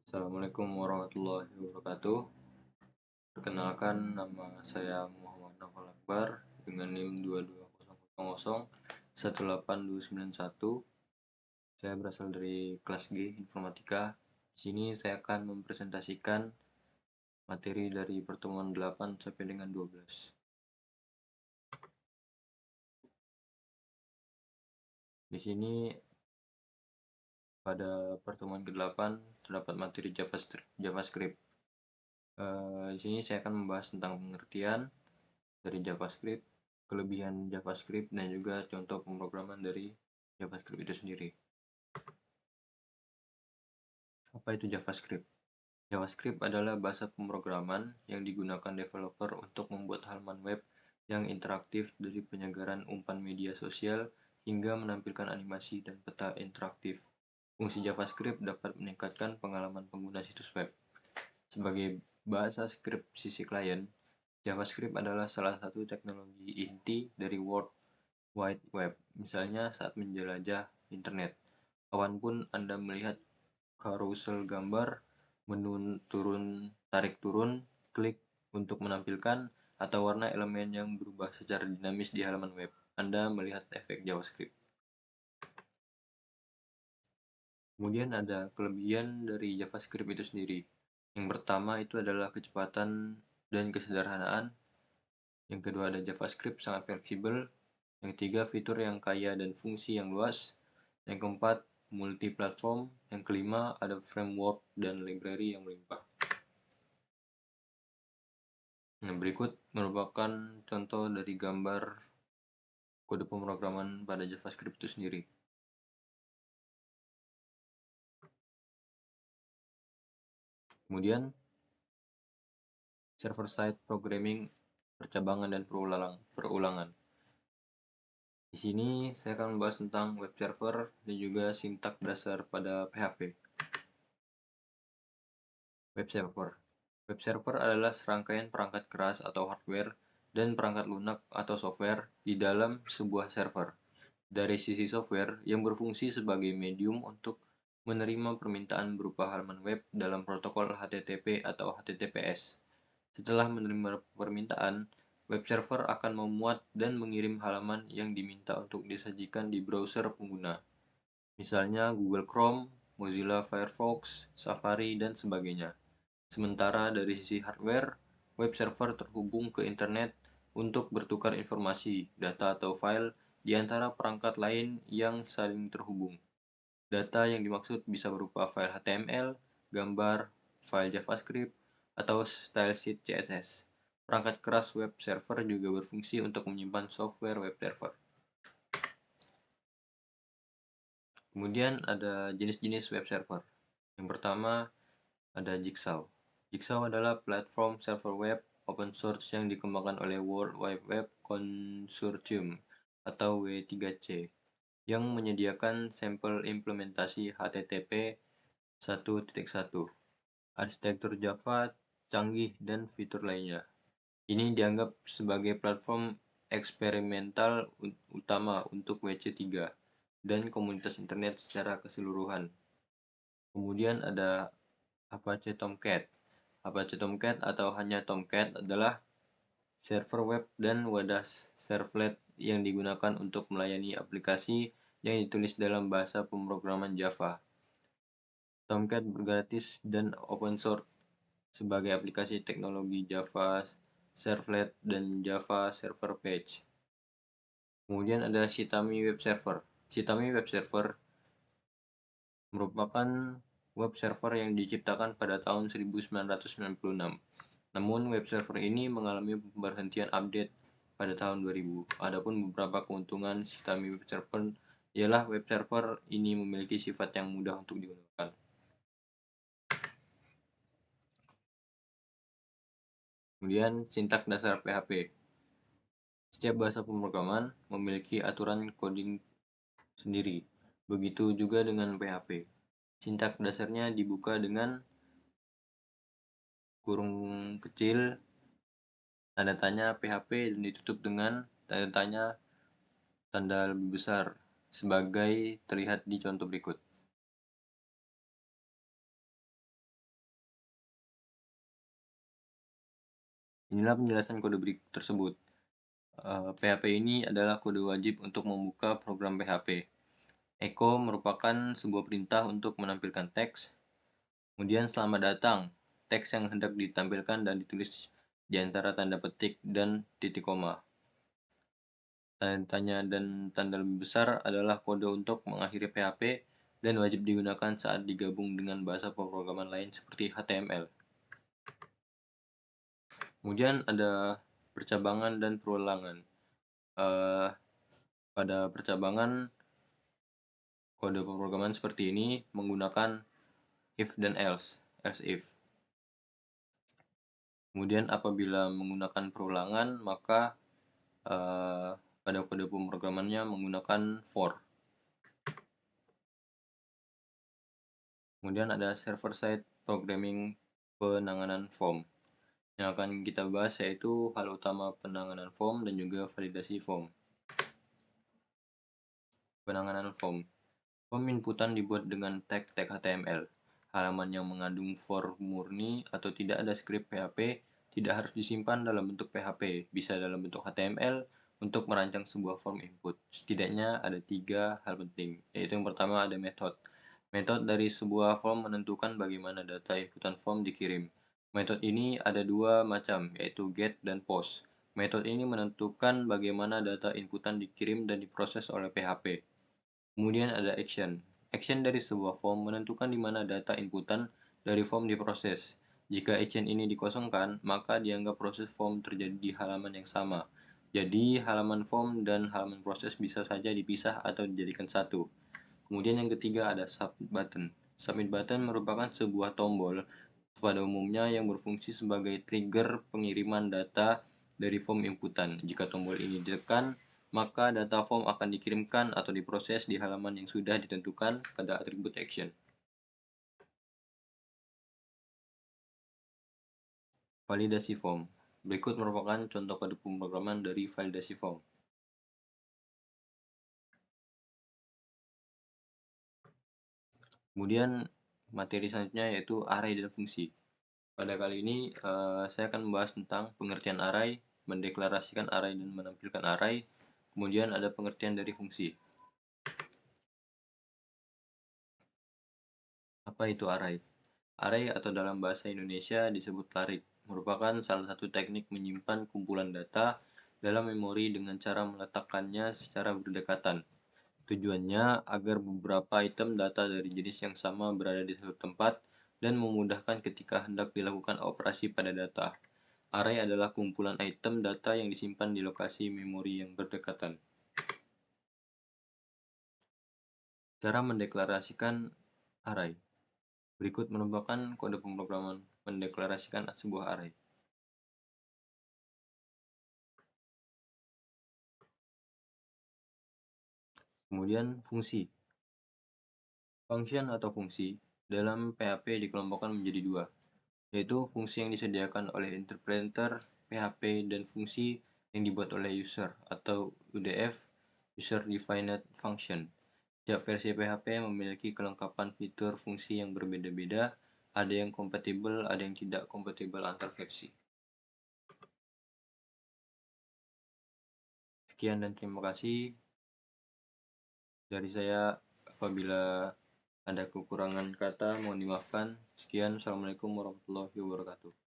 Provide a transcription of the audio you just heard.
Assalamualaikum warahmatullahi wabarakatuh. Perkenalkan, nama saya Muhammad Naufal Akbar dengan NIM 22000 18291. Saya berasal dari kelas G Informatika. Di sini saya akan mempresentasikan materi dari pertemuan 8 sampai dengan 12. Di sini pada pertemuan ke-8 terdapat materi JavaScript. Di sini saya akan membahas tentang pengertian dari JavaScript, kelebihan JavaScript, dan juga contoh pemrograman dari JavaScript itu sendiri. Apa itu JavaScript? JavaScript adalah bahasa pemrograman yang digunakan developer untuk membuat halaman web yang interaktif, dari penyegaran umpan media sosial hingga menampilkan animasi dan peta interaktif. Fungsi JavaScript dapat meningkatkan pengalaman pengguna situs web. Sebagai bahasa skrip sisi klien, JavaScript adalah salah satu teknologi inti dari World Wide Web. Misalnya saat menjelajah internet, kapanpun Anda melihat karusel gambar, menu tarik turun, klik untuk menampilkan, atau warna elemen yang berubah secara dinamis di halaman web, Anda melihat efek JavaScript. Kemudian ada kelebihan dari JavaScript itu sendiri. Yang pertama itu adalah kecepatan dan kesederhanaan. Yang kedua ada JavaScript sangat fleksibel. Yang ketiga, fitur yang kaya dan fungsi yang luas. Yang keempat, multi-platform. Yang kelima, ada framework dan library yang melimpah. Nah, berikut merupakan contoh dari gambar kode pemrograman pada JavaScript itu sendiri. Kemudian, server-side programming, percabangan dan perulangan. Di sini saya akan membahas tentang web server dan juga sintak dasar pada PHP. Web server. Web server adalah serangkaian perangkat keras atau hardware dan perangkat lunak atau software di dalam sebuah server. Dari sisi software, yang berfungsi sebagai medium untuk menerima permintaan berupa halaman web dalam protokol HTTP atau HTTPS. Setelah menerima permintaan, web server akan memuat dan mengirim halaman yang diminta untuk disajikan di browser pengguna. Misalnya Google Chrome, Mozilla Firefox, Safari, dan sebagainya. Sementara dari sisi hardware, web server terhubung ke internet untuk bertukar informasi, data atau file di antara perangkat lain yang saling terhubung. Data yang dimaksud bisa berupa file HTML, gambar, file JavaScript, atau stylesheet CSS. Perangkat keras web server juga berfungsi untuk menyimpan software web server. Kemudian ada jenis-jenis web server. Yang pertama ada Jigsaw. Jigsaw adalah platform server web open source yang dikembangkan oleh World Wide Web Consortium atau W3C yang menyediakan sampel implementasi HTTP 1.1, arsitektur Java canggih, dan fitur lainnya. Ini dianggap sebagai platform eksperimental utama untuk WC3 dan komunitas internet secara keseluruhan. Kemudian ada Apache Tomcat. Apache Tomcat atau hanya Tomcat adalah server web dan wadah servlet yang digunakan untuk melayani aplikasi yang ditulis dalam bahasa pemrograman Java. Tomcat bergratis dan open source sebagai aplikasi teknologi Java Servlet dan Java Server Page. Kemudian ada Shitami Web Server. Shitami Web Server merupakan web server yang diciptakan pada tahun 1996. Namun web server ini mengalami pemberhentian update pada tahun 2000. Adapun beberapa keuntungan Shitami Web Server ialah web server ini memiliki sifat yang mudah untuk digunakan. Kemudian sintak dasar PHP. Setiap bahasa pemrograman memiliki aturan coding sendiri. Begitu juga dengan PHP. Sintak dasarnya dibuka dengan kurung kecil tanda tanya PHP dan ditutup dengan tanda tanya tanda lebih besar sebagai terlihat di contoh berikut. Inilah penjelasan kode berikut tersebut. PHP ini adalah kode wajib untuk membuka program PHP. Echo merupakan sebuah perintah untuk menampilkan teks. Kemudian selamat datang, teks yang hendak ditampilkan dan ditulis di antara tanda petik dan titik koma. Tanda tanya dan tanda lebih besar adalah kode untuk mengakhiri PHP dan wajib digunakan saat digabung dengan bahasa pemrograman lain seperti HTML. Kemudian ada percabangan dan perulangan. Eh, Pada percabangan, kode pemrograman seperti ini menggunakan if dan else if. Kemudian apabila menggunakan perulangan, maka pada kode pemrogramannya menggunakan for. Kemudian ada server-side programming penanganan form. Yang akan kita bahas yaitu hal utama penanganan form dan juga validasi form. Penanganan form. Form inputan dibuat dengan tag-tag HTML. Halaman yang mengandung form murni atau tidak ada skrip PHP tidak harus disimpan dalam bentuk PHP, bisa dalam bentuk HTML untuk merancang sebuah form input. Setidaknya ada 3 hal penting, yaitu yang pertama ada method. Metode dari sebuah form menentukan bagaimana data inputan form dikirim. Metode ini ada 2 macam, yaitu get dan post. Metode ini menentukan bagaimana data inputan dikirim dan diproses oleh PHP. Kemudian ada action. Action dari sebuah form menentukan di mana data inputan dari form diproses. Jika action ini dikosongkan, maka dianggap proses form terjadi di halaman yang sama. Jadi, halaman form dan halaman proses bisa saja dipisah atau dijadikan satu. Kemudian yang ketiga ada submit button. Submit button merupakan sebuah tombol pada umumnya yang berfungsi sebagai trigger pengiriman data dari form inputan. Jika tombol ini ditekan, maka data form akan dikirimkan atau diproses di halaman yang sudah ditentukan pada atribut action. Validasi form. Berikut merupakan contoh kode pemrograman dari validasi form. Kemudian materi selanjutnya yaitu array dan fungsi. Pada kali ini saya akan membahas tentang pengertian array, mendeklarasikan array dan menampilkan array. Kemudian ada pengertian dari fungsi. Apa itu array? Array atau dalam bahasa Indonesia disebut larik, merupakan salah satu teknik menyimpan kumpulan data dalam memori dengan cara meletakkannya secara berdekatan. Tujuannya agar beberapa item data dari jenis yang sama berada di satu tempat dan memudahkan ketika hendak dilakukan operasi pada data. Array adalah kumpulan item data yang disimpan di lokasi memori yang berdekatan. Cara mendeklarasikan array. Berikut merupakan kode pemrograman mendeklarasikan sebuah array. Kemudian fungsi. Function atau fungsi dalam PHP dikelompokkan menjadi 2, yaitu fungsi yang disediakan oleh interpreter PHP dan fungsi yang dibuat oleh user atau UDF, User Defined Function. Setiap versi PHP memiliki kelengkapan fitur fungsi yang berbeda-beda, ada yang kompatibel, ada yang tidak kompatibel antar versi. Sekian dan terima kasih dari saya. Apabila ada kekurangan kata mohon dimaafkan. Sekian, assalamualaikum warahmatullahi wabarakatuh.